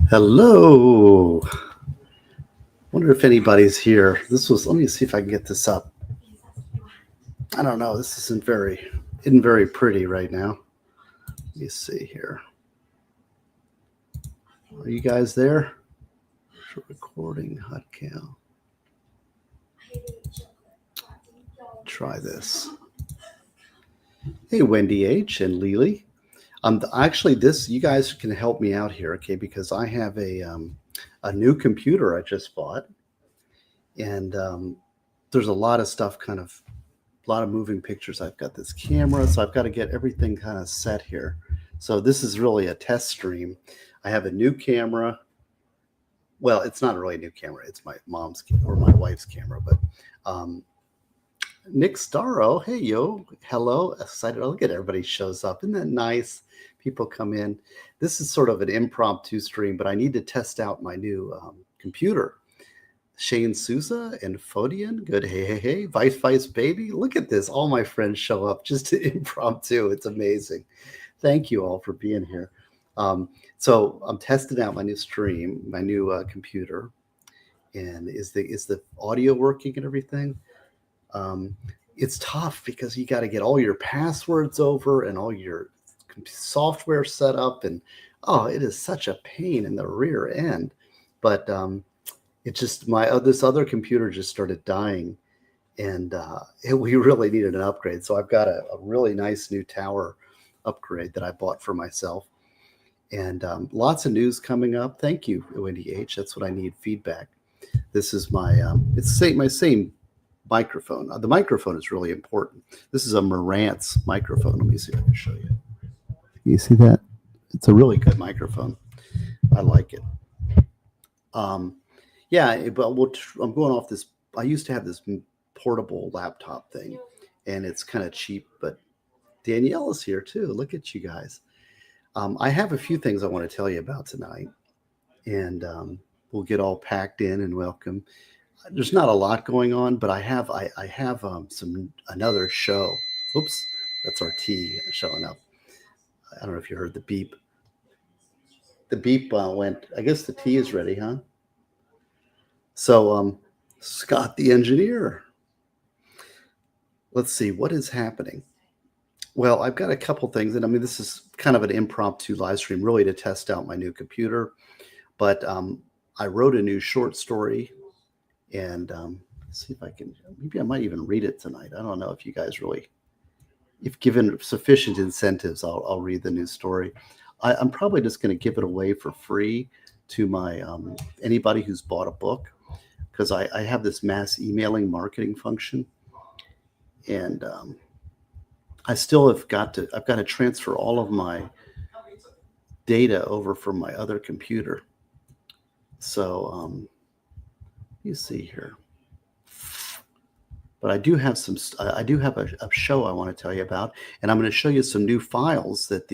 Hello. Wonder if anybody's here. Let me see if I can get this up. I don't know. This isn't very pretty right now. Let me see here. Are you guys there? Recording hot cam. Try this. Hey, Wendy H and Lily. Actually, this you guys can help me out here, okay? Because I have a new computer I just bought, and there's a lot of stuff a lot of moving pictures. I've got this camera, so I've got to get everything kind of set here. So this is really a test stream. I have a new camera. Well, it's not really a new camera. It's my mom's or my wife's camera. But Nick Starro, hey yo, hello, excited. Oh, look at everybody shows up. Isn't that nice? People come in. This is sort of an impromptu stream, but I need to test out my new computer. Shane Souza and Fodian, good. Hey, Vice Baby. Look at this. All my friends show up just to impromptu. It's amazing. Thank you all for being here. So I'm testing out my new stream, my new computer, and is the audio working and everything? It's tough because you got to get all your passwords over and all your software set up, and it is such a pain in the rear end. But it just this other computer just started dying, and we really needed an upgrade. So I've got a really nice new tower upgrade that I bought for myself, and lots of news coming up. Thank you, Wendy H. That's what I need, feedback. This is my my same microphone. The microphone is really important. This is a Marantz microphone. Let me see if I can show you. You see that? It's a really good microphone. I like it. Yeah, but I'm going off this. I used to have this portable laptop thing, and it's kind of cheap, but Danielle is here too. Look at you guys. I have a few things I want to tell you about tonight, and we'll get all packed in and welcome. There's not a lot going on, but I have another show. Oops, that's our tea showing up. I don't know if you heard the beep. The beep went. I guess the tea is ready, huh? So, Scott the engineer. Let's see what is happening. Well, I've got a couple things, and I mean, this is kind of an impromptu live stream, really to test out my new computer. But I wrote a new short story, and see if I can. Maybe I might even read it tonight. I don't know if you guys really, if given sufficient incentives, I'll read the new story. I'm probably just going to give it away for free to my anybody who's bought a book, because I have this mass emailing marketing function, and I still I've got to transfer all of my data over from my other computer. So you see here. But I do have a show I want to tell you about, and I'm going to show you some new files that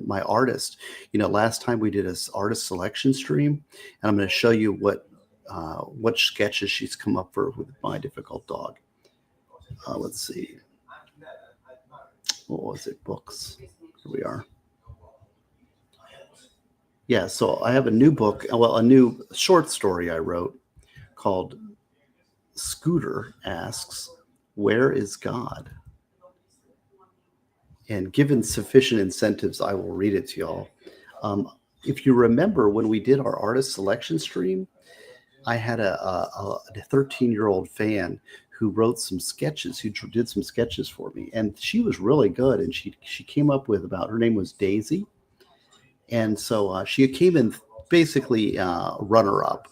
my artist. Last time we did an artist selection stream, and I'm going to show you what sketches she's come up with My Difficult Dog. Let's see. What was it? Books. Here we are. Yeah, so I have a new book, a new short story I wrote called Scooter Asks, Where is God? And given sufficient incentives, I will read it to y'all. If you remember, when we did our artist selection stream, I had a 13-year-old fan who wrote some sketches, who did some sketches for me. And she was really good. And she came up with her name was Daisy. And so she came in basically runner-up.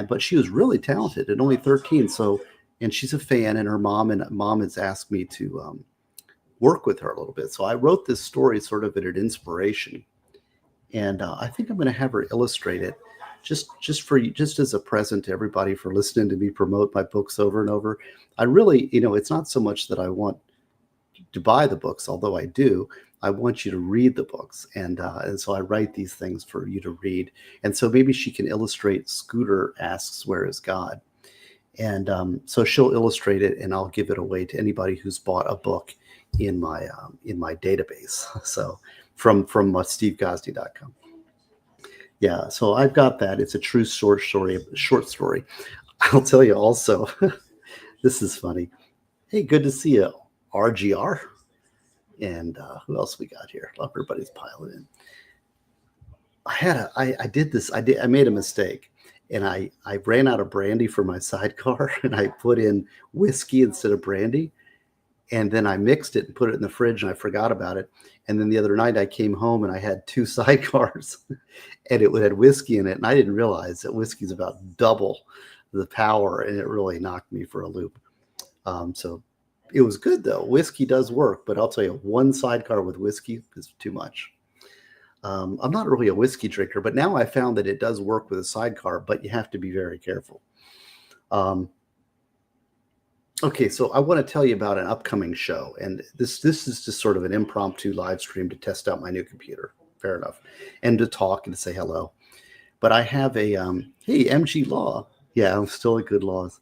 But she was really talented at only 13. So, and she's a fan, and her mom has asked me to work with her a little bit. So I wrote this story sort of at an inspiration. And I think I'm going to have her illustrate it just as a present to everybody for listening to me promote my books over and over. I really, it's not so much that I want to buy the books, although I do. I want you to read the books, and so I write these things for you to read. And so maybe she can illustrate Scooter Asks, Where is God? And so she'll illustrate it, and I'll give it away to anybody who's bought a book in my database. So from stevegosney.com. Yeah, so I've got that. It's a true short story. Short story. I'll tell you also. This is funny. Hey, good to see you, RGR. And who else we got here? Everybody's piling in. I did this. I made a mistake, and I ran out of brandy for my sidecar, and I put in whiskey instead of brandy, and then I mixed it and put it in the fridge, and I forgot about it. And then the other night I came home and I had two sidecars, and it had whiskey in it, and I didn't realize that whiskey's about double the power, and it really knocked me for a loop. So it was good though. Whiskey does work, but I'll tell you, one sidecar with whiskey is too much. I'm not really a whiskey drinker, but now I found that it does work with a sidecar, but you have to be very careful. Um, okay, so I want to tell you about an upcoming show, and this is just sort of an impromptu live stream to test out my new computer. Fair enough, and to talk and to say hello. But I have a hey MG Law. Yeah, I'm still at Good Laws.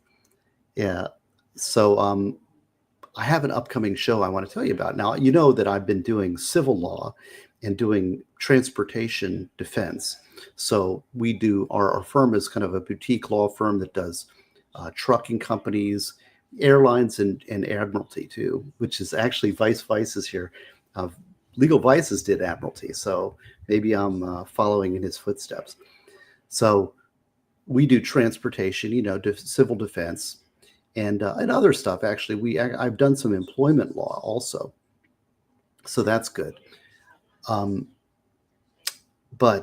Yeah, so I have an upcoming show I want to tell you about. Now, you know that I've been doing civil law and doing transportation defense. So we do, our firm is kind of a boutique law firm that does trucking companies, airlines, and admiralty too, which is actually Vice is here. Legal Vices did admiralty. So maybe I'm following in his footsteps. So we do transportation, civil defense, and other stuff. Actually, I've done some employment law also, so that's good. But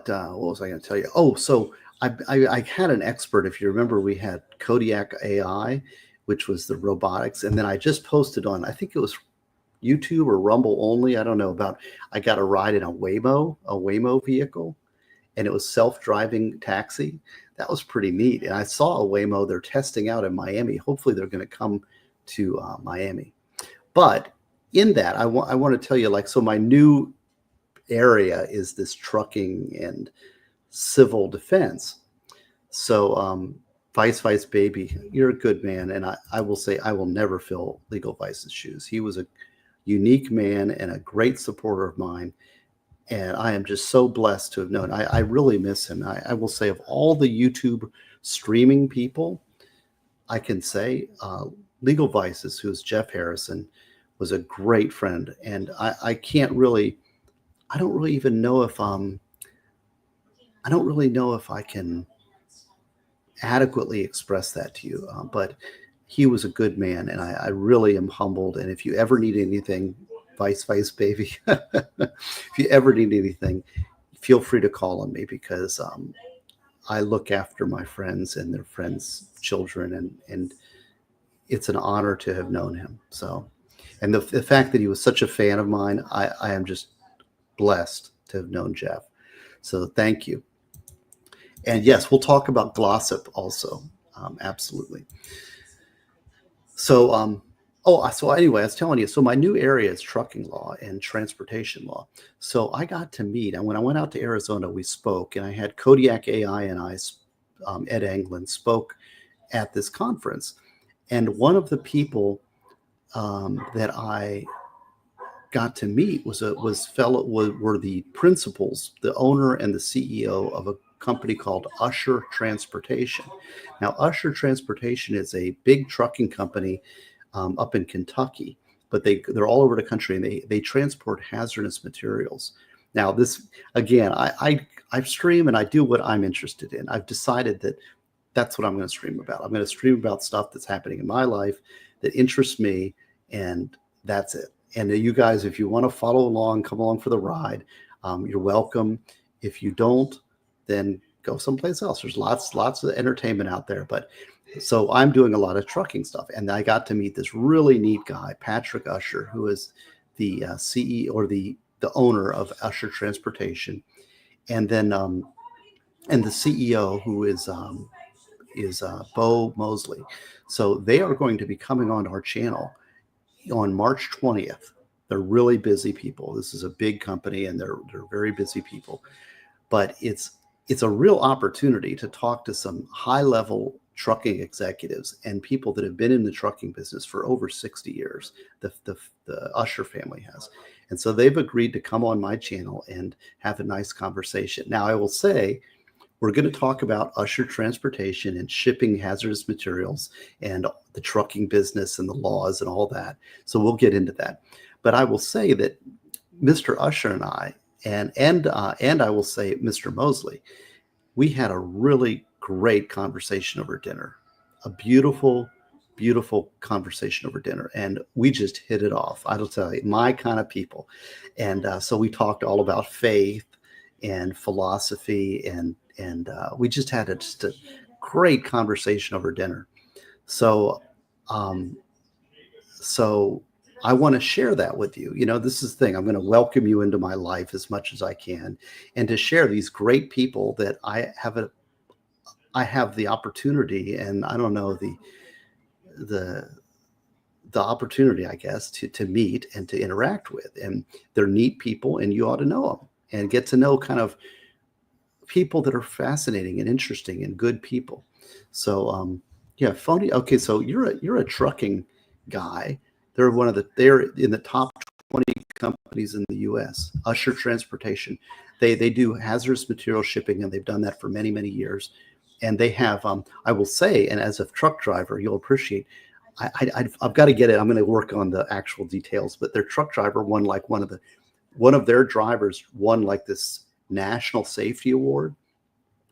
what was I going to tell you? Oh, so I had an expert. If you remember, we had Kodiak AI, which was the robotics, and then I just posted on, I think it was YouTube or Rumble only. I don't know about. I got a ride in a Waymo vehicle, and it was self-driving taxi. That was pretty neat. And I saw a Waymo they're testing out in Miami. Hopefully they're going to come to Miami. But in that, I want to tell you, so my new area is this trucking and civil defense. So Vice baby, you're a good man. And I will say I will never fill Legal Vice's shoes. He was a unique man and a great supporter of mine. And I am just so blessed to have known. I really miss him. I will say, of all the YouTube streaming people, I can say Legal Vices, who's Jeff Harrison, was a great friend. And I don't really even know if I don't really know if I can adequately express that to you. But he was a good man, and I really am humbled. And if you ever need anything, Vice baby, if you ever need anything, feel free to call on me, because I look after my friends and their friends' children, and it's an honor to have known him. So, and the fact that he was such a fan of mine, I am just blessed to have known Jeff. So thank you. And yes, we'll talk about Glossip also. Absolutely. So, so anyway, I was telling you, so my new area is trucking law and transportation law. So I got to meet, and when I went out to Arizona, we spoke, and I had Kodiak AI and Ed Anglin spoke at this conference. And one of the people that I got to meet were the principals, the owner and the CEO of a company called Usher Transportation. Now, Usher Transportation is a big trucking company up in Kentucky, but they're all over the country, and they transport hazardous materials. Now, this again, I stream and I do what I'm interested in. I've decided that that's what I'm going to stream about. I'm going to stream about stuff that's happening in my life that interests me, and that's it. And you guys, if you want to follow along, come along for the ride, you're welcome. If you don't, then go someplace else. There's lots of entertainment out there. But so I'm doing a lot of trucking stuff, and I got to meet this really neat guy, Patrick Usher, who is the CEO or the owner of Usher Transportation, and then and the CEO, who is Bo Mosley. So they are going to be coming on our channel on March 20th. They're really busy people. This is a big company, and they're very busy people. But it's a real opportunity to talk to some high-level trucking executives and people that have been in the trucking business for over 60 years. The Usher family has. And so they've agreed to come on my channel and have a nice conversation. Now, I will say We're going to talk about usher transportation and shipping hazardous materials and the trucking business and the laws and all that. So we'll get into that. But I will say that Mr. Usher and I, and I will say Mr. Mosley, we had a really great conversation over dinner, a beautiful, beautiful conversation over dinner, and we just hit it off. I'll tell you, my kind of people. And so we talked all about faith and philosophy, and we just had just a great conversation over dinner. So, um, so I want to share that with you. You know, this is the thing. I'm going to welcome you into my life as much as I can, and to share these great people that I have the opportunity, and I don't know the the opportunity, I guess, to meet and to interact with, and they're neat people, and you ought to know them and get to know kind of people that are fascinating and interesting and good people. So, yeah, funny. Okay, so you're a trucking guy. They're in the top 20 companies in the U.S. Usher Transportation. They do hazardous material shipping, and they've done that for many many years. And they have, I will say, and as a truck driver, you'll appreciate. I've got to get it. I'm going to work on the actual details, but their truck driver won like one of their drivers won like this national safety award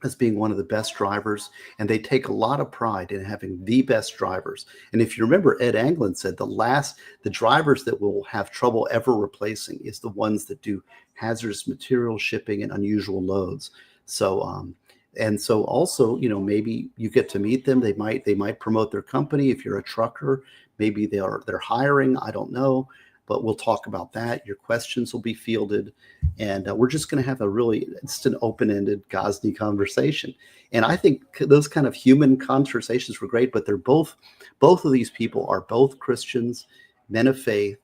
as being one of the best drivers, and they take a lot of pride in having the best drivers. And if you remember, Ed Anglin said the drivers that will have trouble ever replacing is the ones that do hazardous material shipping and unusual loads. So and so also, you know, maybe you get to meet them. They might promote their company. If you're a trucker, maybe they're hiring. I don't know, but we'll talk about that. Your questions will be fielded, and we're just going to have just an open-ended Gosney conversation. And I think those kind of human conversations were great. But both of these people are both Christians, men of faith,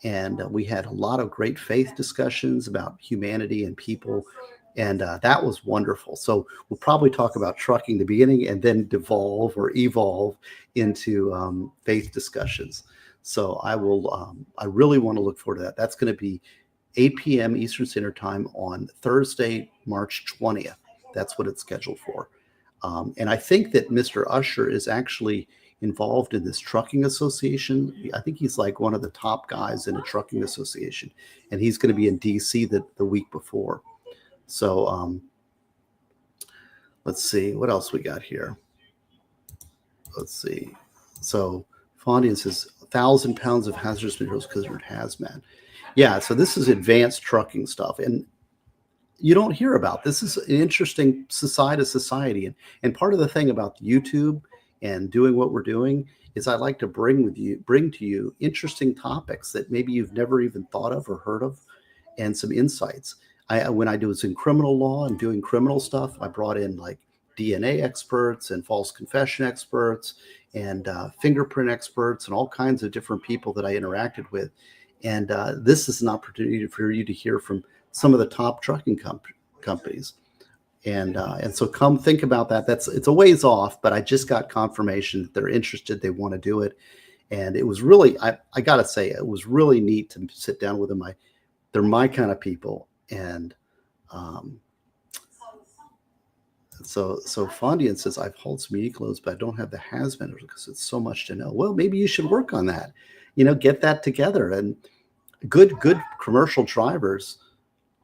and we had a lot of great faith discussions about humanity and people. And that was wonderful. So we'll probably talk about trucking in the beginning and then devolve or evolve into faith discussions. So I really want to look forward to that. That's going to be 8 p.m. Eastern Standard Time on Thursday, March 20th. That's what it's scheduled for. And I think that Mr. Usher is actually involved in this trucking association. I think he's like one of the top guys in a trucking association, and he's going to be in D.C. the week before. So let's see what else we got here. Let's see. So Fondian says 1,000 pounds of hazardous materials because you're in hazmat. Yeah, so this is advanced trucking stuff, and you don't hear about this. Is an interesting side of society, and part of the thing about YouTube and doing what we're doing is I like to bring to you interesting topics that maybe you've never even thought of or heard of, and some insights. When I was in criminal law and doing criminal stuff, I brought in like DNA experts and false confession experts and fingerprint experts and all kinds of different people that I interacted with. And this is an opportunity for you to hear from some of the top trucking companies. And so come think about that. It's a ways off, but I just got confirmation that they're interested. They want to do it. And it was really, I got to say, it was really neat to sit down with them. They're my kind of people. And so Fondian says, I've hauled some unique loads, but I don't have the hazmat because it's so much to know. Well, maybe you should work on that. You know, get that together. And good commercial drivers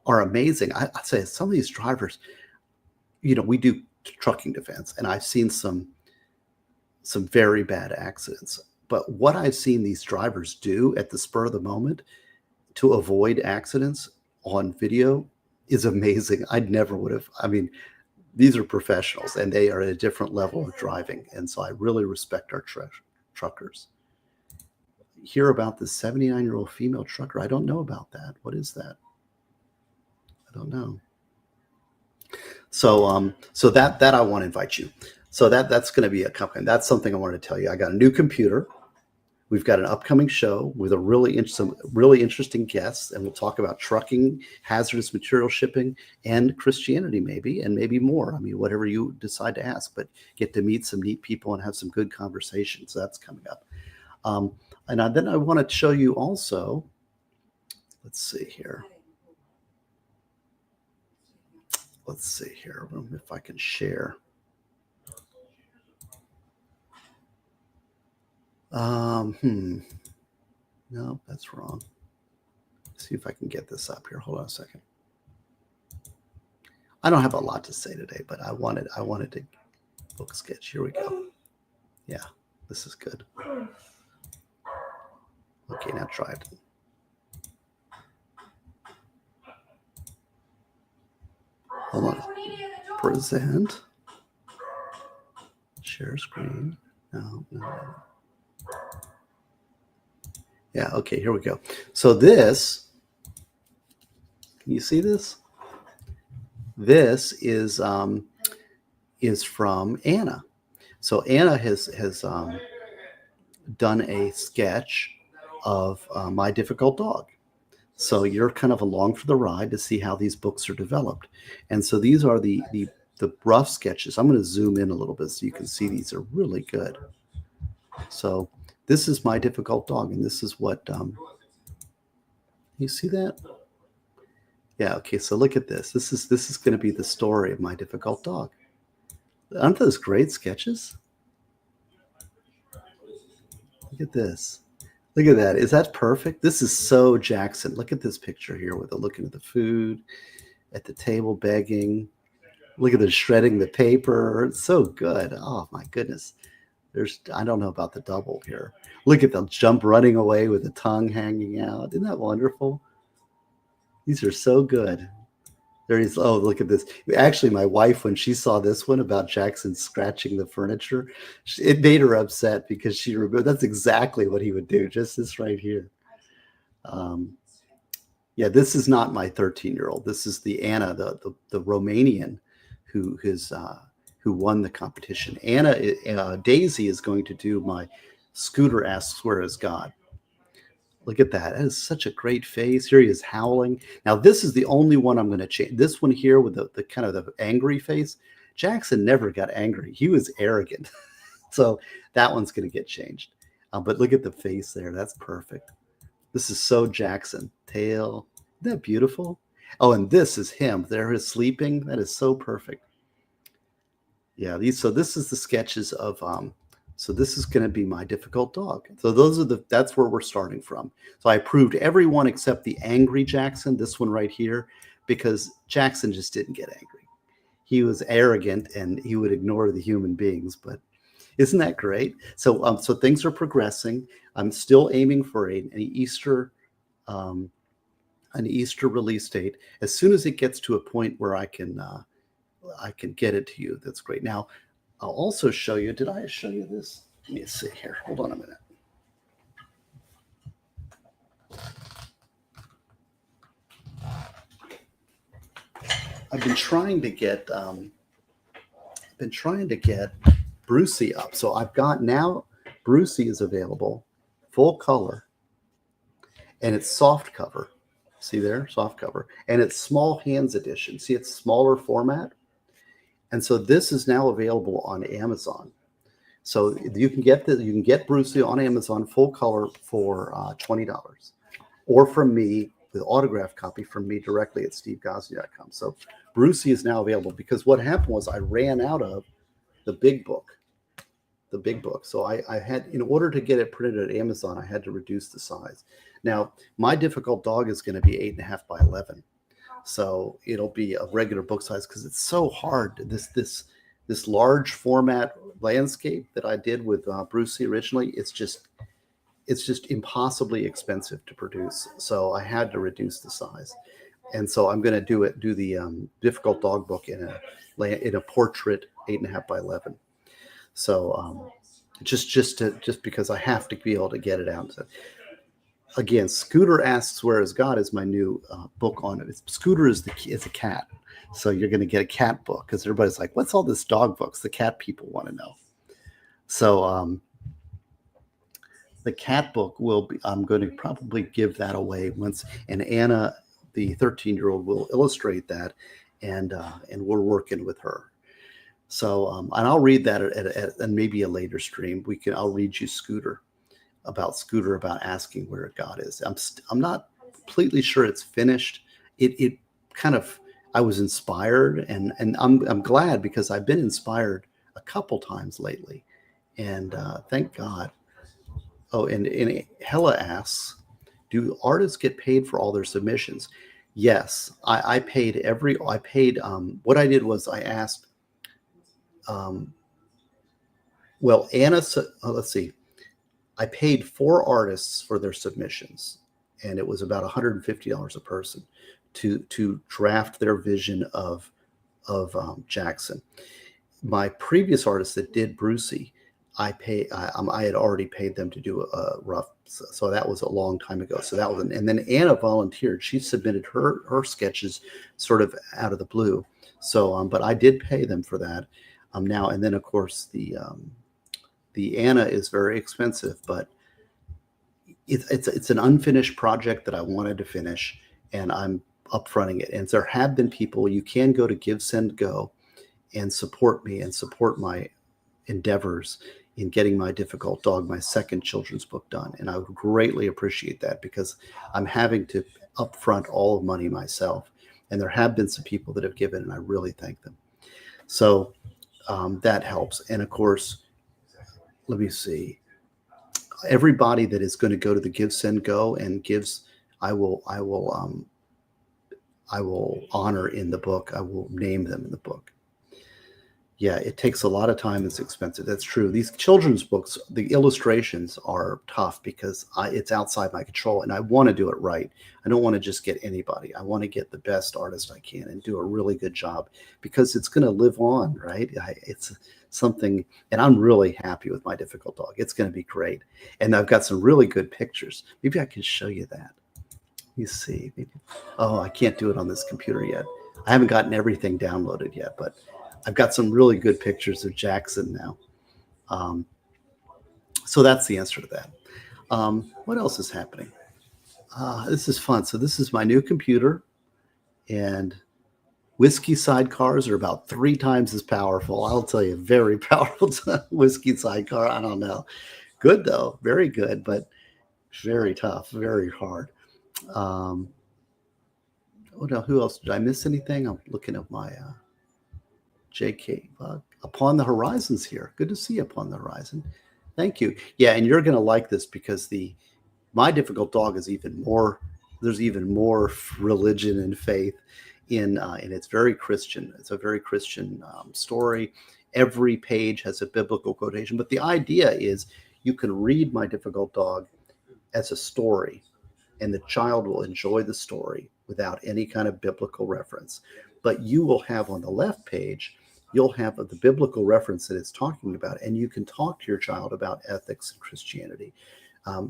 are amazing. I'd say some of these drivers, you know, we do trucking defense, and I've seen some very bad accidents. But what I've seen these drivers do at the spur of the moment to avoid accidents on video is amazing. I never would have. I mean, these are professionals, and they are at a different level of driving. And so I really respect our truckers. Hear about this 79-year-old female trucker. I don't know about that. What is that? I don't know. So so that I want to invite you. So that's going to be a company. That's something I wanted to tell you. I got a new computer. We've got an upcoming show with some really interesting guests, and we'll talk about trucking, hazardous material shipping, and Christianity, and maybe more. I mean, whatever you decide to ask, but get to meet some neat people and have some good conversations. So that's coming up. Then I want to show you also. Let's see here. let's see here if I can share. No, that's wrong. Let's see if I can get this up here. Hold on a second. I don't have a lot to say today, but I wanted to book sketch. Here we go. Yeah, this is good. Okay, now try it. Hold on. Present. Share screen. No. Yeah, okay, here we go. So this, can you see this? This is from Anna. So Anna has done a sketch of My Difficult Dog. So you're kind of along for the ride to see how these books are developed. And so these are the rough sketches. I'm going to zoom in a little bit so you can see these are really good. So this is My Difficult Dog, and this is what you see that? Yeah, okay, so look at this. This is going to be the story of My Difficult Dog. Aren't those great sketches? Look at this. Look at that. Is that perfect? This is so Jackson. Look at this picture here with the looking at the food, at the table begging. Look at the shredding the paper. It's so good. Oh my goodness. I don't know about the double here. Look at the jump running away with the tongue hanging out. Isn't that wonderful? These are so good. There is, oh, look at this. Actually, my wife, when she saw this one about Jackson scratching the furniture, it made her upset because she remembered that's exactly what he would do, just this right here. Yeah, this is not my 13-year-old. This is the Anna, the Romanian who won the competition. Anna, Daisy is going to do my Scooter Asks Where Is God. Look at that. That is such a great face. Here he is howling. Now, this is the only one I'm going to change. This one here with the kind of the angry face. Jackson never got angry. He was arrogant. So that one's going to get changed. But look at the face there. That's perfect. This is so Jackson. Tail. Isn't that beautiful? Oh, and this is him. There is sleeping. That is so perfect. Yeah, so this is the sketches of so this is going to be My Difficult Dog. So that's where we're starting from. So I approved everyone except the angry Jackson, this one right here, because Jackson just didn't get angry. He was arrogant and he would ignore the human beings, but isn't that great? So so things are progressing. I'm still aiming for an Easter release date. As soon as it gets to a point where I can get it to you, that's great. Now, I'll also show you. Did I show you this? Let me see here. Hold on a minute. I've been trying to get Brucey up. So I've got now Brucey is available, full color, and it's soft cover. See there, soft cover, and it's small hands edition. See, it's smaller format. And so this is now available on Amazon. So you can get Brucey on Amazon full color for $20, or from me with autograph copy from me directly at stevegosney.com. So Brucey is now available because what happened was I ran out of the big book. So I had, in order to get it printed at Amazon, I had to reduce the size. Now My Difficult Dog is going to be 8.5 by 11. So it'll be a regular book size because it's so hard. This large format landscape that I did with Brucey originally, it's just impossibly expensive to produce. So I had to reduce the size, and so I'm going to do the Difficult Dog book in a portrait 8.5 by 11. So just because I have to be able to get it out. So, again, Scooter Asks Where Is God is my new book on it. Scooter is a cat. So you're going to get a cat book because everybody's like, what's all this dog books? The cat people want to know. So the cat book I'm going to probably give that away once. And Anna, the 13-year-old, will illustrate that. And we're working with her. So, and I'll read that at maybe a later stream. I'll read you Scooter about asking where God is. I'm not completely sure it's finished. It kind of, I was inspired, and I'm glad because I've been inspired a couple times lately, and thank God. Oh, and Hella asks, do artists get paid for all their submissions? Yes, I paid every. I paid. What I did was I asked. Um, well, Anna. Let's see. I paid 4 artists for their submissions, and it was about $150 a person to draft their vision of Jackson. My previous artist that did Brucey, I had already paid them to do a rough, so that was a long time ago. So that was, and then Anna volunteered. She submitted her sketches sort of out of the blue. So, but I did pay them for that. Now and then, of course, the Anna is very expensive, but it's an unfinished project that I wanted to finish, and I'm upfronting it. And there have been people. You can go to Give, Send, Go, and support me and support my endeavors in getting My Difficult Dog, my second children's book, done. And I would greatly appreciate that because I'm having to upfront all of money myself. And there have been some people that have given, and I really thank them. So that helps. And of course, let me see. Everybody that is going to go to the Give, Send, Go and gives, I will honor in the book. I will name them in the book. Yeah, it takes a lot of time. It's expensive. That's true. These children's books, the illustrations are tough because it's outside my control, and I want to do it right. I don't want to just get anybody. I want to get the best artist I can and do a really good job because it's going to live on, right? It's something, and I'm really happy with My Difficult Dog. It's going to be great. And I've got some really good pictures. Maybe I can show you that. You see, maybe. Oh, I can't do it on this computer yet. I haven't gotten everything downloaded yet, but I've got some really good pictures of Jackson now. So that's the answer to that. What else is happening? This is fun. So this is my new computer, and whiskey sidecars are about 3 times as powerful. I'll tell you, very powerful whiskey sidecar. I don't know. Good though, very good, but very tough, very hard. Who else? Did I miss anything? I'm looking at my JK. Upon the Horizon's here. Good to see you, Upon the Horizon. Thank you. Yeah, and you're going to like this because My Difficult Dog is even more. There's even more religion and faith and it's very Christian. It's a very Christian story. Every page has a biblical quotation, but the idea is you can read My Difficult Dog as a story, and the child will enjoy the story without any kind of biblical reference. But you will have on the left page, you'll have the biblical reference that it's talking about, and you can talk to your child about ethics and Christianity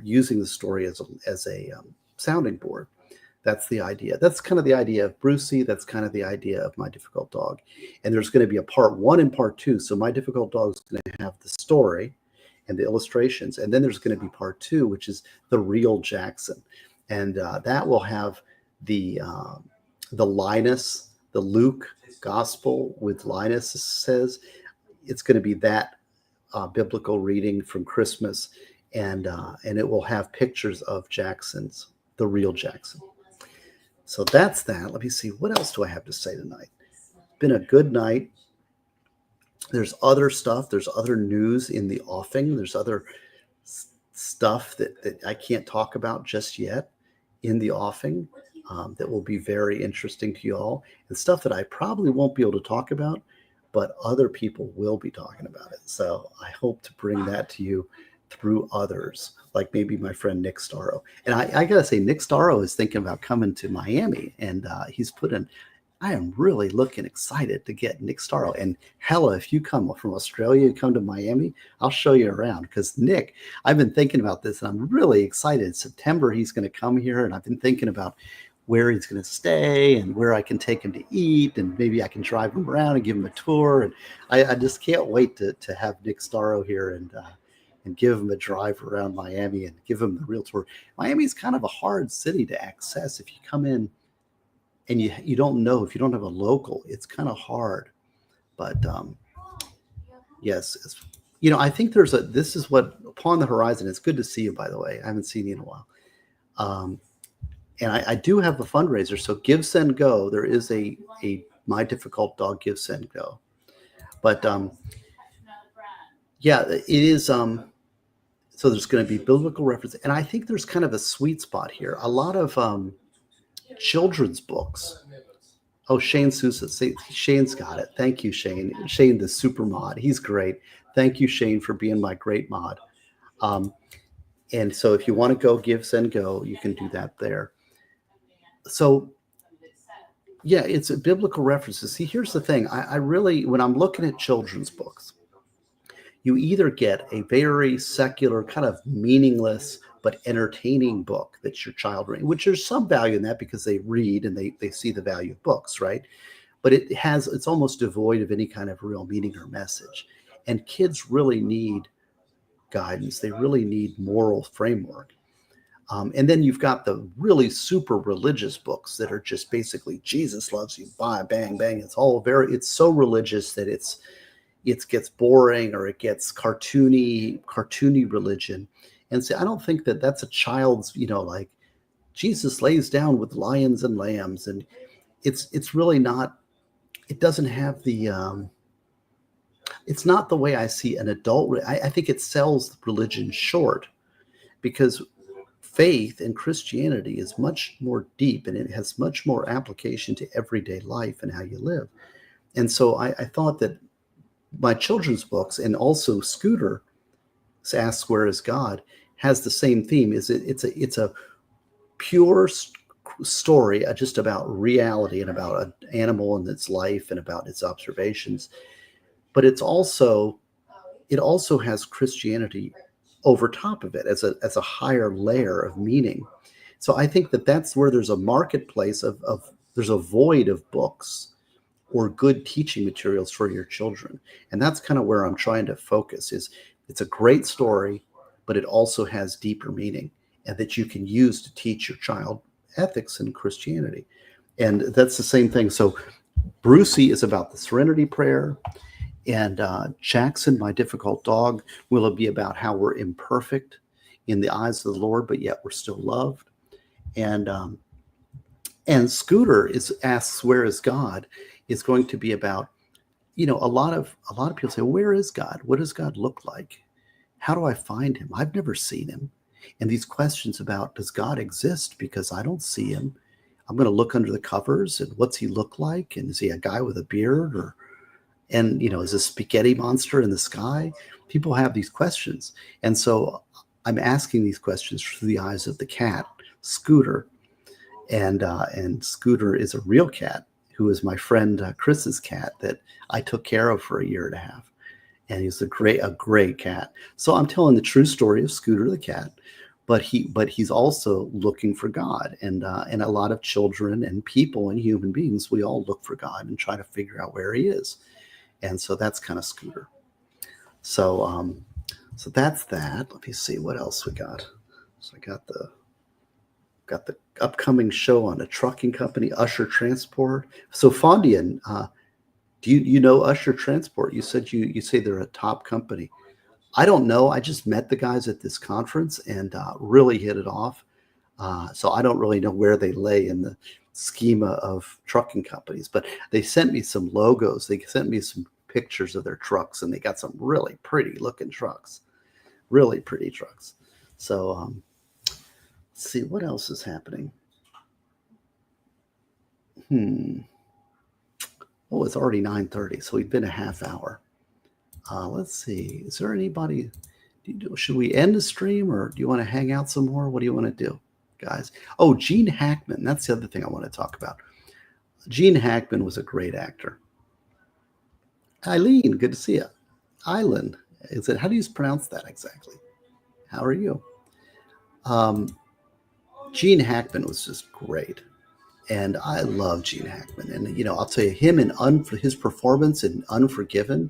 using the story as a sounding board. That's the idea. That's kind of the idea of Brucey. That's kind of the idea of My Difficult Dog. And there's going to be a part 1 and part 2. So My Difficult Dog is going to have the story and the illustrations. And then there's going to be part 2, which is the real Jackson. And that will have the Linus, the Luke gospel with Linus says. It's going to be that biblical reading from Christmas. And it will have pictures of Jackson's, the real Jackson. So that's that. Let me see. What else do I have to say tonight? It's been a good night. There's other stuff. There's other news in the offing. There's other stuff that I can't talk about just yet in the offing that will be very interesting to you all, and stuff that I probably won't be able to talk about, but other people will be talking about it. So I hope to bring that to you through others, like maybe my friend Nick Starro. And I got to say, Nick Starro is thinking about coming to Miami, and he's put in, I am really looking excited to get Nick Starro. And hella, if you come from Australia and come to Miami, I'll show you around because Nick, I've been thinking about this and I'm really excited. September, he's going to come here, and I've been thinking about where he's going to stay and where I can take him to eat, and maybe I can drive him around and give him a tour. And I just can't wait to have Nick Starro here and give him a drive around Miami and give him the real tour. Miami's kind of a hard city to access. If you come in and you don't know, if you don't have a local, it's kind of hard. But yes, I think this is what Upon the Horizon. It's good to see you, by the way. I haven't seen you in a while. And I do have a fundraiser. So Give, Send, Go. There is a My Difficult Dog Give, Send, Go. But yeah, it is. So there's going to be biblical reference, and I think there's kind of a sweet spot here. A lot of children's books. Oh, Shane Sousa. Shane's got it. Thank you, Shane. Shane, the super mod. He's great. Thank you, Shane, for being my great mod. And so if you want to go Give, Send, Go, you can do that there. So yeah, it's a biblical references. See, here's the thing. I really, when I'm looking at children's books, you either get a very secular, kind of meaningless but entertaining book that your child read, which there's some value in that because they read and they see the value of books, right? But it's almost devoid of any kind of real meaning or message. And kids really need guidance. They really need moral framework. And then you've got the really super religious books that are just basically Jesus loves you, bang, bang, bang. It's so religious that it gets boring, or it gets cartoony religion. And so I don't think that that's a child's, like Jesus lays down with lions and lambs. And it's really not, it doesn't have the, it's not the way I see an adult. I think it sells religion short, because faith and Christianity is much more deep, and it has much more application to everyday life and how you live. And so I thought that my children's books, and also Scooter asks where is God, has the same theme. It's a pure story just about reality and about an animal and its life and about its observations, but it also has Christianity over top of it as a higher layer of meaning. So I think that that's where there's a marketplace of there's a void of books or good teaching materials for your children. And that's kind of where I'm trying to focus. Is it's a great story, but it also has deeper meaning, and that you can use to teach your child ethics and Christianity. And that's the same thing. So Brucey is about the Serenity Prayer, and Jackson, My Difficult Dog, will be about how we're imperfect in the eyes of the Lord, but yet we're still loved. And Scooter asks where is God, is going to be about, a lot of people say, where is God? What does God look like? How do I find him? I've never seen him. And these questions about, does God exist? Because I don't see him. I'm going to look under the covers, and what's he look like? And is he a guy with a beard, and is a spaghetti monster in the sky? People have these questions. And so I'm asking these questions through the eyes of the cat, Scooter. And Scooter is a real cat who is my friend Chris's cat that I took care of for a year and a half. And he's a great cat. So I'm telling the true story of Scooter the cat, but he's also looking for God. And a lot of children and people and human beings, we all look for God and try to figure out where he is. And so that's kind of Scooter. So that's that. Let me see what else we got. So I got the upcoming show on a trucking company, Usher Transport. So Fondian, do you know Usher Transport? You said you say they're a top company. I don't know. I just met the guys at this conference and really hit it off. So I don't really know where they lay in the schema of trucking companies, but they sent me some logos. They sent me some pictures of their trucks, and they got some really pretty looking trucks, really pretty trucks. So let's see what else is happening. Oh, it's already 9:30, so we've been a half hour. Let's see. Is there anybody? Should we end the stream, or do you want to hang out some more? What do you want to do, guys? Oh, Gene Hackman. That's the other thing I want to talk about. Gene Hackman was a great actor. Eileen, good to see you. Island. How do you pronounce that exactly? How are you? Gene Hackman was just great. And I love Gene Hackman. And, I'll tell you, him and his performance in Unforgiven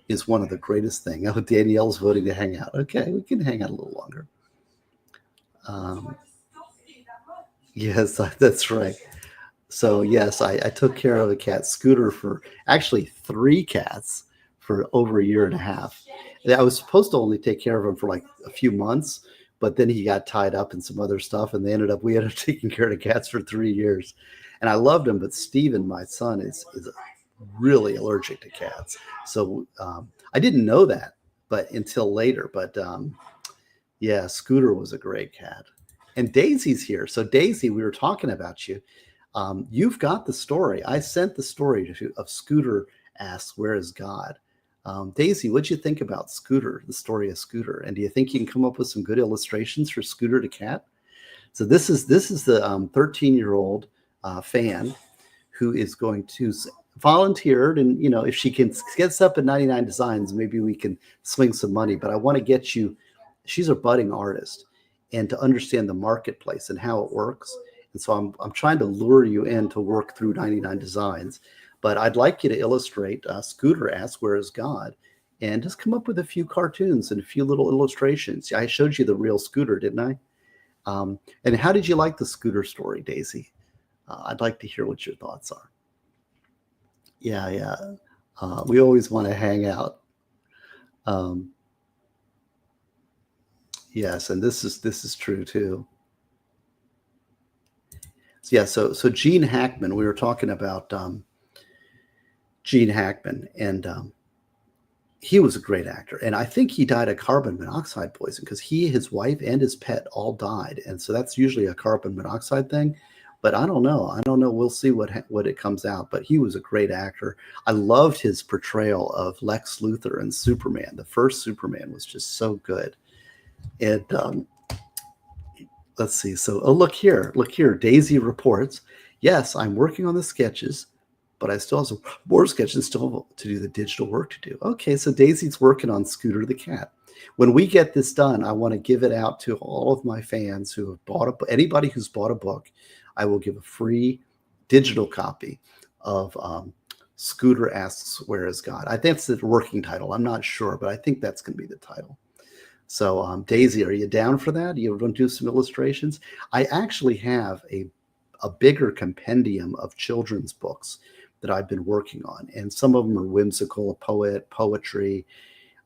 is one of the greatest things. Oh, Danielle's voting to hang out. Okay, we can hang out a little longer. Yes, that's right. So, yes, I took care of a cat, Scooter, for actually 3 cats for over a year and a half. I was supposed to only take care of him for like a few months, but then he got tied up in some other stuff, and we ended up taking care of the cats for 3 years. And I loved him, but Steven, my son, is really allergic to cats. So I didn't know that, but until later. But yeah, Scooter was a great cat. And Daisy's here. So Daisy, we were talking about you. You've got the story. I sent the story of Scooter asks, "Where is God?" Daisy, what'd you think about Scooter, the story of Scooter? And do you think you can come up with some good illustrations for Scooter the cat? So this is the 13-year-old fan who is going to volunteered, and if she gets up at 99 Designs, maybe we can swing some money. But I want to get you. She's a budding artist, and to understand the marketplace and how it works. And so I'm trying to lure you in to work through 99 Designs. But I'd like you to illustrate Scooter asks, "Where is God?" And just come up with a few cartoons and a few little illustrations. I showed you the real Scooter, didn't I? And how did you like the Scooter story, Daisy? I'd like to hear what your thoughts are. Yeah. We always want to hang out. Yes, and this is true too. So, yeah, so Gene Hackman, we were talking about Gene Hackman, and he was a great actor. And I think he died of carbon monoxide poison because he, his wife, and his pet all died. And so that's usually a carbon monoxide thing. But I don't know. We'll see what it comes out. But he was a great actor. I loved his portrayal of Lex Luthor and Superman. The first Superman was just so good. And let's see. So, look here. Daisy reports, "Yes, I'm working on the sketches, but I still have some more sketches still to do the digital work to do." Okay, so Daisy's working on Scooter the cat. When we get this done, I want to give it out to all of my fans who have anybody who's bought a book. I will give a free digital copy of Scooter Asks, "Where is God?" I think that's the working title. I'm not sure, but I think that's going to be the title. So, Daisy, are you down for that? You want to do some illustrations? I actually have a bigger compendium of children's books that I've been working on, and some of them are whimsical, poetry.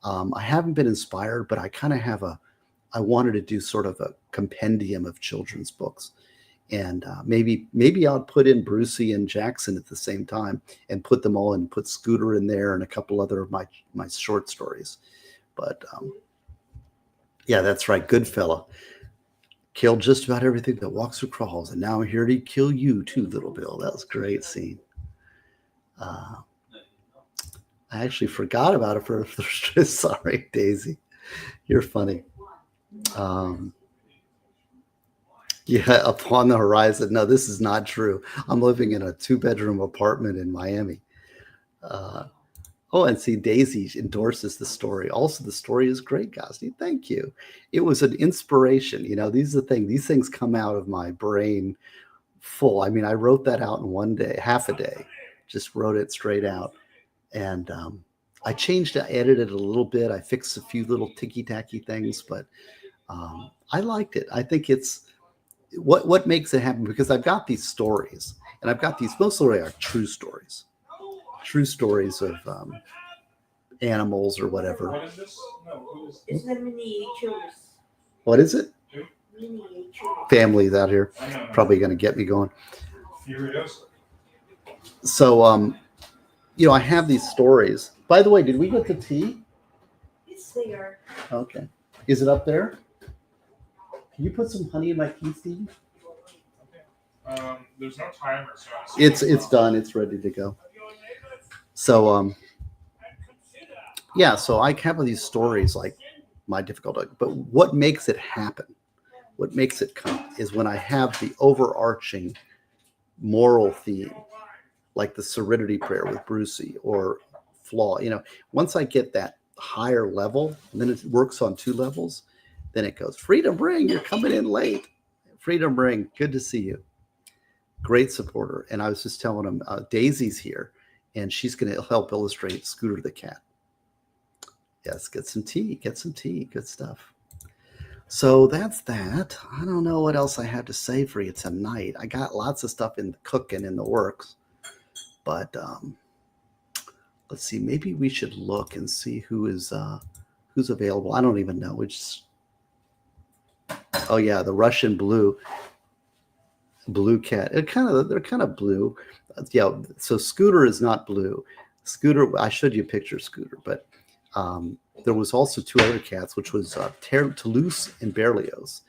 I haven't been inspired, but I kind of have I wanted to do sort of a compendium of children's books. And maybe I'll put in Brucey and Jackson at the same time and put them all and put Scooter in there and a couple other of my short stories. But yeah, that's right. Good fella. Killed just about everything that walks or crawls, and now I'm here to kill you too, little Bill. That was a great scene. I actually forgot about it for sorry, Daisy. You're funny. Yeah, upon the horizon. No, this is not true. I'm living in a 2-bedroom apartment in Miami. And see, Daisy endorses the story. Also, the story is great, Gosney. Thank you. It was an inspiration. These are the things. These things come out of my brain full. I mean, I wrote that out in one day, half a day. Just wrote it straight out. And I changed it, edited it a little bit. I fixed a few little ticky-tacky things, but I liked it. I think it's what makes it happen, because I've got these stories, and I've got these mostly are true stories of animals or whatever. What is this? No, it's the miniatures. What is it? Families out here probably going to get me going. Furious. So I have these stories. By the way, did we get the tea? It's there. Okay. Is it up there? Can you put some honey in my tea, Steve? Okay. There's no timer, so it's done. It's ready to go. So yeah. So I have these stories like my difficulty, but what makes it happen? What makes it come is when I have the overarching moral theme, like the Serenity Prayer with Brucey or Flaw. Once I get that higher level, and then it works on 2 levels. Then it goes, "Freedom Ring, you're coming in late. Freedom Ring, good to see you." Great supporter. And I was just telling him, Daisy's here, and she's going to help illustrate Scooter the cat. Yes, get some tea. Good stuff. So that's that. I don't know what else I have to say for you tonight. I got lots of stuff in the cooking in the works. But let's see. Maybe we should look and see who's available. I don't even know. Oh yeah, the Russian blue cat. They're kind of blue. Yeah. So Scooter is not blue. Scooter. I showed you a picture of Scooter, but there was also two other cats, which was Toulouse and Berlioz,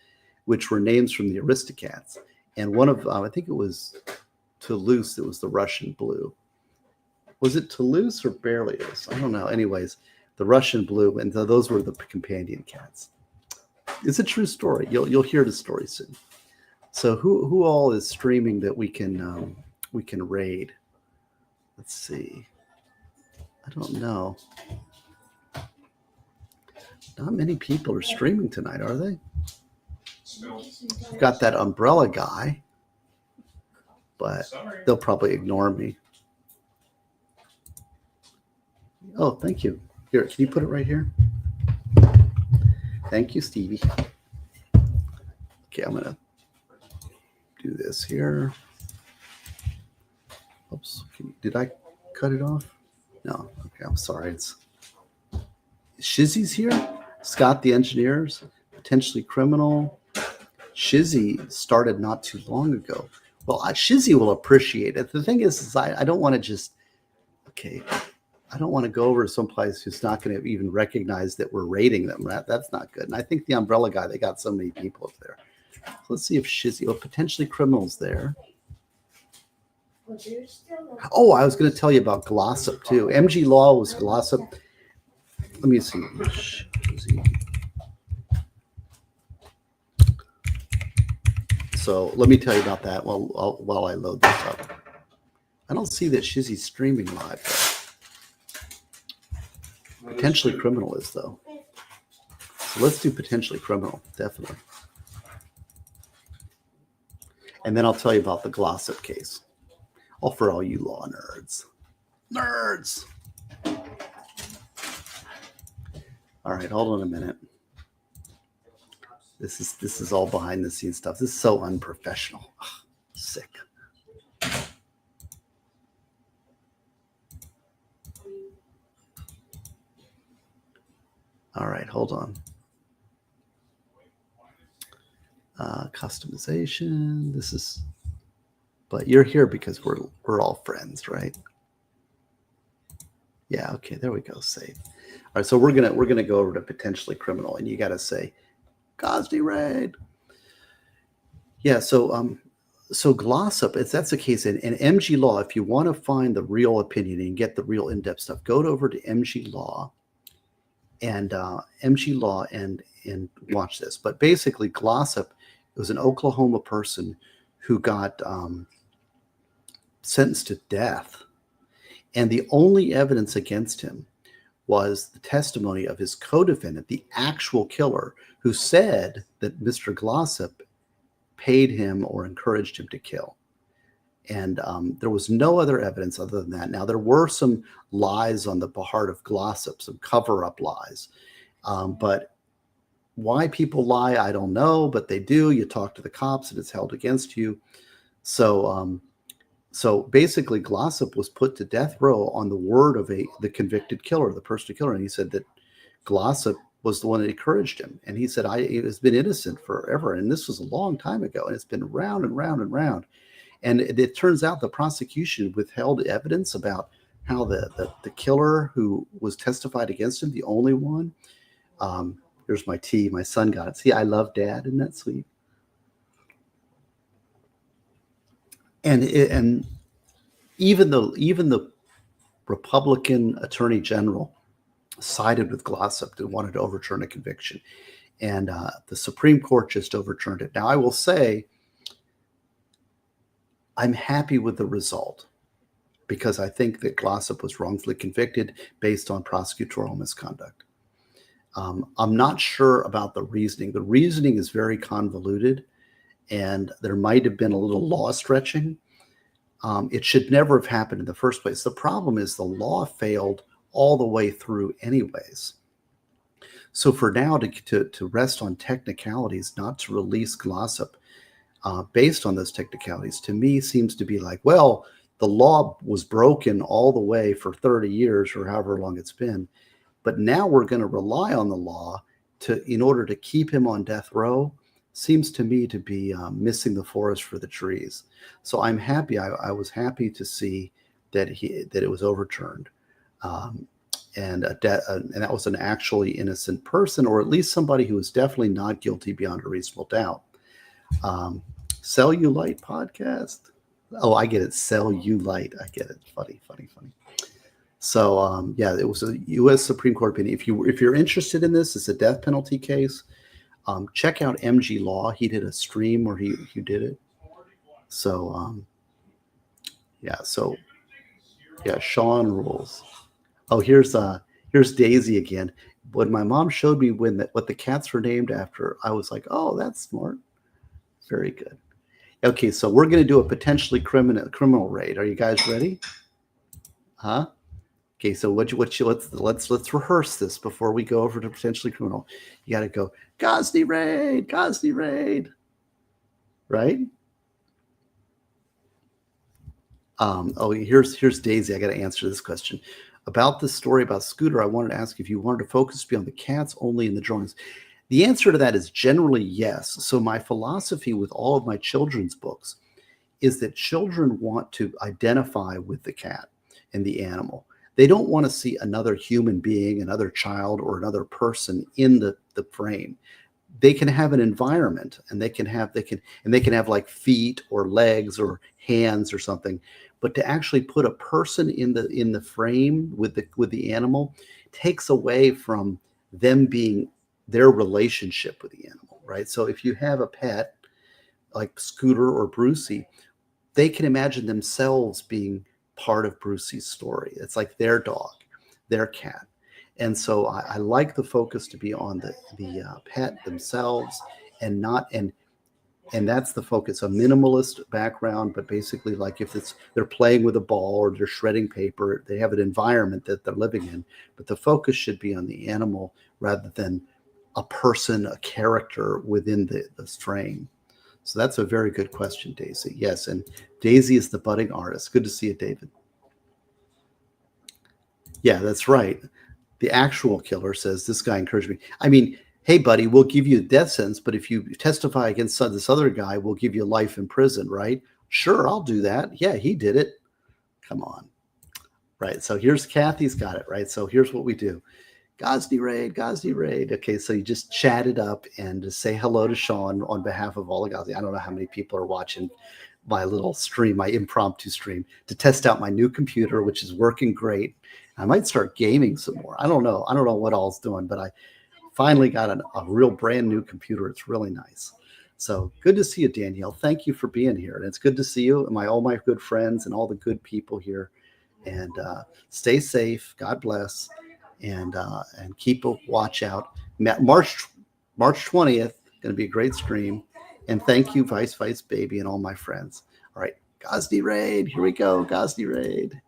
which were names from the Aristocats. And one of I think it was Toulouse. It was the Russian blue. Was it Toulouse or Berlioz? I don't know. Anyways, the Russian blue, and those were the companion cats. It's a true story. You'll hear the story soon. So who all is streaming that we can raid? Let's see. I don't know. Not many people are streaming tonight, are they? I've got that umbrella guy, but they'll probably ignore me. Oh, thank you. Here, can you put it right here? Thank you, Stevie. Okay, I'm gonna do this here. Oops, did I cut it off? No, okay, I'm sorry. It's Shizzy's here. Scott the Engineers, potentially criminal. Shizzy started not too long ago. Well, Shizzy will appreciate it. The thing is I don't want to just, okay, I don't want to go over to someplace who's not going to even recognize that we're rating them. That's not good. And I think the umbrella guy, they got so many people up there. So let's see if Shizzy, potentially criminals there. Oh, I was going to tell you about Glossop too. MG Law was Glossop. Let me see. So let me tell you about that while I load this up. I don't see that Shizzy's streaming live. Potentially criminal is though. So let's do potentially criminal, definitely. And then I'll tell you about the Glossop case. All for all you law nerds. Nerds! All right, hold on a minute. This is all behind the scenes stuff. This is so unprofessional. Ugh, sick. All right, hold on. Customization. This is, but you're here because we're all friends, right? Yeah. Okay. There we go. Save. All right. So we're gonna go over to potentially criminal, and you got to say, Gosney raid. Yeah. So Glossop, if that's the case, in MG Law, if you want to find the real opinion and get the real in-depth stuff, go over to MG Law and watch this. But basically, Glossop was an Oklahoma person who got sentenced to death, and the only evidence against him was the testimony of his co-defendant, the actual killer, who said that Mr. Glossop paid him or encouraged him to kill. And there was no other evidence other than that. Now, there were some lies on the part of Glossop, some cover-up lies. But why people lie, I don't know, but they do. You talk to the cops and it's held against you. So basically, Glossop was put to death row on the word of the convicted killer, the person killer. And he said that Glossop was the one that encouraged him. And he said, it has been innocent forever. And this was a long time ago. And it's been round and round and round. And it turns out the prosecution withheld evidence about how the killer who was testified against him, the only one, here's my tea. My son got it. See, I love Dad. Isn't that sweet? And even the Republican Attorney General sided with Glossop and wanted to overturn a conviction. And the Supreme Court just overturned it. Now, I will say, I'm happy with the result because I think that Glossop was wrongfully convicted based on prosecutorial misconduct. I'm not sure about the reasoning. The reasoning is very convoluted, and there might have been a little law stretching. It should never have happened in the first place. The problem is the law failed all the way through anyways. So for now to rest on technicalities, not to release Glossop based on those technicalities, to me seems to be like, well, the law was broken all the way for 30 years or however long it's been. But now we're going to rely on the law in order to keep him on death row. seems to me to be missing the forest for the trees. So I'm happy. I was happy to see that it was overturned, um, and that was an actually innocent person, or at least somebody who was definitely not guilty beyond a reasonable doubt. Um, Cellulite podcast. Oh, I get it. Cellulite. I get it. Funny, funny, funny. So yeah, it was a U.S. Supreme Court opinion. If you're interested in this, it's a death penalty case. Check out MG Law. He did a stream where he did it. So yeah, so yeah, Sean rules. Oh, here's Daisy again. When my mom showed me what the cats were named after, I was like, oh, that's smart. Very good. Okay, so we're going to do a potentially criminal raid. Are you guys ready? Huh? Okay, so let's rehearse this before we go over to potentially criminal. You got to go Gosney raid, right? Oh, here's Daisy. I got to answer this question about this story about Scooter. I wanted to ask if you wanted to focus beyond the cats only in the drawings. The answer to that is generally yes. So my philosophy with all of my children's books is that children want to identify with the cat and the animal. They don't want to see another human being, another child, or another person in the frame. They can have an environment, and they can have like feet or legs or hands or something, but to actually put a person in the frame with the animal takes away from them being their relationship with the animal, right? So if you have a pet like Scooter or Brucey, they can imagine themselves being part of Brucey's story. It's like their dog, their cat. And so I like the focus to be on the pet themselves, and not and that's the focus, a minimalist background, but basically like if they're playing with a ball or they're shredding paper, they have an environment that they're living in, but the focus should be on the animal rather than a person, a character within the frame. So that's a very good question, Daisy. Yes, and Daisy is the budding artist. Good to see you, David. Yeah, that's right. The actual killer says, this guy encouraged me. I mean, hey, buddy, we'll give you a death sentence, but if you testify against this other guy, we'll give you life in prison, right? Sure, I'll do that. Yeah, he did it. Come on. Right. So here's Kathy's got it, right? So here's what we do. Gosney raid. Okay, so you just chat it up and just say hello to Sean on behalf of all the Gosney. I don't know how many people are watching my little stream, my impromptu stream, to test out my new computer, which is working great. I might start gaming some more. I don't know. I don't know what all's doing, but I finally got a real brand new computer. It's really nice. So good to see you, Danielle. Thank you for being here. And it's good to see you and all my good friends and all the good people here. And stay safe. God bless. And keep a watch out. March 20th, going to be a great stream. And thank you, Vice Baby, and all my friends. All right, Gosney Raid. Here we go, Gosney Raid.